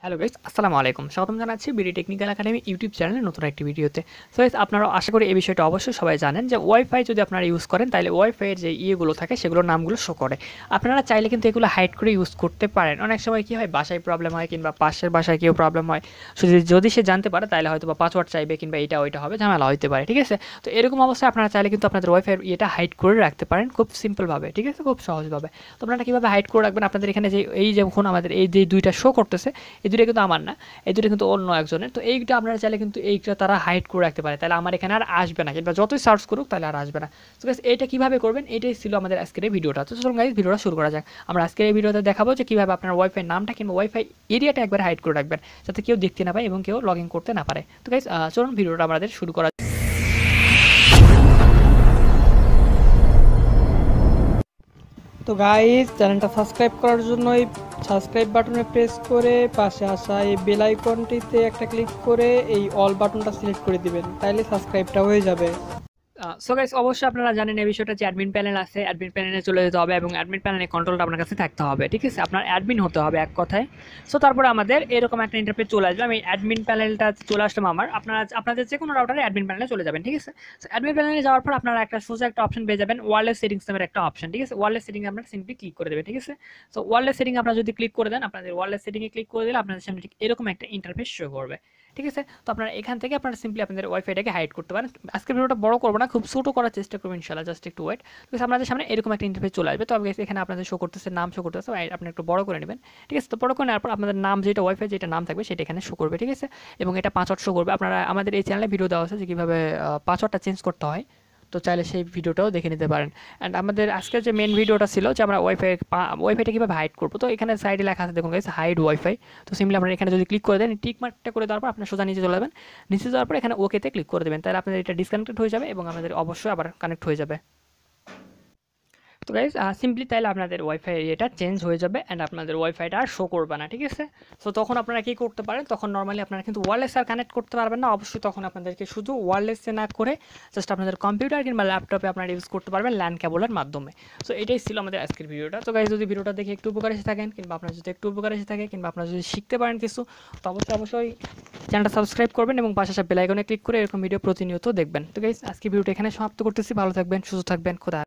Hello guys, আসসালামু আলাইকুম। স্বাগতম জানাচ্ছি বিডি টেকনিক্যাল একাডেমি ইউটিউব চ্যানেলের নতুন একটি ভিডিওতে। সো গাইস, আপনারা আশা করি এই বিষয়টা অবশ্যই সবাই জানেন যে ওয়াইফাই যদি আপনারা ইউজ করেন তাহলে ওয়াইফাইয়ের যে ইয়েগুলো থাকে সেগুলোর নামগুলো শো করে। আপনারা চাইলে কিন্তু এগুলো হাইড করে ইউজ করতে পারেন। অনেক সময় কি হয়, বাসায় প্রবলেম হয় কিংবা পাশের বাসায় কেউ প্রবলেম হয়, যদি সে জানতে পারে তাহলে হয়তো বা পাসওয়ার্ড চাইবে কিংবা এটা ওইটা হবে, ঝামেলা হতে পারে। ঠিক আছে, তো এরকম অবস্থায় আপনারা চাইলে কিন্তু আপনাদের ওয়াইফাইয়ের ইয়েটা হাইড করে রাখতে পারেন খুব সিম্পলভাবে। ঠিক আছে, খুব সহজভাবে। তো আপনারা কীভাবে হাইড করে রাখবেন? আপনাদের এখানে যে এই যখন আমাদের এই যে দুইটা শো করতেছে, এই দুইটা কিন্তু আমার না, এই দুটো কিন্তু অন্য একজনের। তো এইটা আপনারা চাইলে কিন্তু এইটা তারা হাইড করে রাখতে পারে, তাহলে আমার এখানে আর আসবে না, কিংবা যতই সার্চ করুক তাহলে আর আসবে না। তো গাইস, এইটা কীভাবে করবেন, এটাই ছিল আমাদের আজকের এই ভিডিওটা। তো চলুন গাইস, ভিডিওটা শুরু করা যাক। আমরা আজকের এই ভিডিওতে দেখাবো যে কীভাবে আপনার ওয়াইফাই নামটা কিংবা ওয়াইফাই এরিয়াটা একবার হাইড করে রাখবেন, যাতে কেউ দেখতে না পায় এবং কেউ লগ ইন করতে না পারে। তো গাইস, চলুন ভিডিওটা আমাদের শুরু করা। তো গাইস, চ্যানেলটা সাবস্ক্রাইব করার জন্য এই সাবস্ক্রাইব বাটনে প্রেস করে পাশে আসা এই বেল আইকনটিতে একটা ক্লিক করে এই অল বাটনটা সিলেক্ট করে দিবেন, তাইলে সাবস্ক্রাইবটা হয়ে যাবে। সো গাইস, অবশ্যই আপনারা জানেন এই বিষয়টা যে অ্যাডমিন প্যানেল আছে, অ্যাডমিন প্যানেলে চলে যেতে হবে এবং অ্যাডমিন প্যানেলের কন্ট্রোলটা আপনার কাছে থাকতে হবে। ঠিক আছে, আপনার অ্যাডমিন হতে হবে এক কথায়। সো তারপরে আমাদের এরকম একটা ইন্টারফেস চলে আসবে। আমি অ্যাডমিন প্যানেলটা চলে আসলাম আমার। আপনাদের যে কোনো রাউটারে অ্যাডমিন প্যানেলে চলে যাবেন। ঠিক আছে, সো অ্যাডমিন প্যানেলে যাওয়ার পর আপনারা একটা সোজা একটা অপশন পেয়ে যাবেন, ওয়্যারলেস সেটিংস নামের একটা অপশন। ঠিক আছে, ওয়্যারলেস সেটিং আপনারা সিম্পলি ক্লিক করে দেবেন। ঠিক আছে, সো ওয়্যারলেস সেটিং আপনারা যদি ক্লিক করে দেন, আপনাদের ওয়্যারলেস সেটিংয়ে ক্লিক করে দিলে আপনাদের সামনে ঠিক এরকম একটা ইন্টারফেস শো করবে। ঠিক আছে, তো আপনারা এখান থেকে আপনারা সিম্পলি আপনাদের ওয়াইফাইটাকে হাইড করতে পারেন। আজকের ভিডিওটা বড় করবো না, খুব ছোটো করার চেষ্টা করবো ইনশাআল্লাহ, জাস্ট একটু ওয়েট। তো আপনাদের সামনে এরকম একটা ইন্টারফেস চলে আসবে। তো এখানে আপনাদের শো করতেছে, নাম শো করতেছে, আপনি একটু বড় করে নেবেন। ঠিক আছে, তো বড় করে নেওয়ার পর আপনাদের নাম, যেটা ওয়াইফাই যেটা নাম থাকবে সেটা এখানে শো করবে। ঠিক আছে, এবং এটা পাসওয়ার্ড শো করবে। আপনারা আমাদের এই চ্যানেলে ভিডিও দেওয়া আছে যে কীভাবে পাসওয়ার্ডটা চেঞ্জ করতে হয়, তো চাইলে সেই ভিডিওটাও দেখে নিতে পারেন। অ্যান্ড আমাদের আজকের যে মেন ভিডিওটা ছিল যে আমরা ওয়াইফাইটা কীভাবে হাইড করবো, তো এখানে সাইডে লেখা আছে, দেখুন গাইস, হাইড ওয়াইফাই। তো সিম্পলি আপনারা এখানে যদি ক্লিক করে দেন, টিক মার্কটা করে দেওয়ার পর আপনার সোজা নিচে চলে যাবেন। নিচে যাওয়ার পর এখানে ওকেতে ক্লিক করে দেবেন, তাহলে আপনাদের এটা ডিসকানেক্টেড হয়ে যাবে এবং আমাদের অবশ্যই আবার কানেক্ট হয়ে যাবে। তো গাইজ, সিম্পলি তাইলে আপনাদের ওয়াইফাই এরিয়াটা চেঞ্জ হয়ে যাবে অ্যান্ড আপনাদের ওয়াইফাইটা আর শো করবে না। ঠিক আছে, সো তখন আপনারা কী করতে পারেন, তখন নর্মালি আপনারা কিন্তু ওয়্যারলেস আর কানেক্ট করতে পারবেন না। অবশ্যই তখন আপনাদেরকে শুধু ওয়্যারলেসে না করে জাস্ট আপনাদের কম্পিউটার কিংবা ল্যাপটপে আপনারা ইউজ করতে পারবেন ল্যান কেবলের মাধ্যমে। সো এটাই ছিল আমাদের আজকের ভিডিওটা। তো গাইজ, যদি ভিডিওটা দেখে একটু উপকার এসে থাকেন কিংবা আপনার যদি একটু উপকার এসে থাকে কিংবা আপনারা যদি শিখতে পারেন কিছু, তো অবশ্যই চ্যানেলটা সাবস্ক্রাইব করবেন এবং পাশে আসা বেল আইকনে ক্লিক করে এরকম ভিডিও প্রতিনিয়ত দেখবেন। তো গাইজ, আজকে ভিডিওটা এখানে সমাপ্ত করতেছি। ভালো থাকবেন, সুস্থ থাকবেন, খোদা।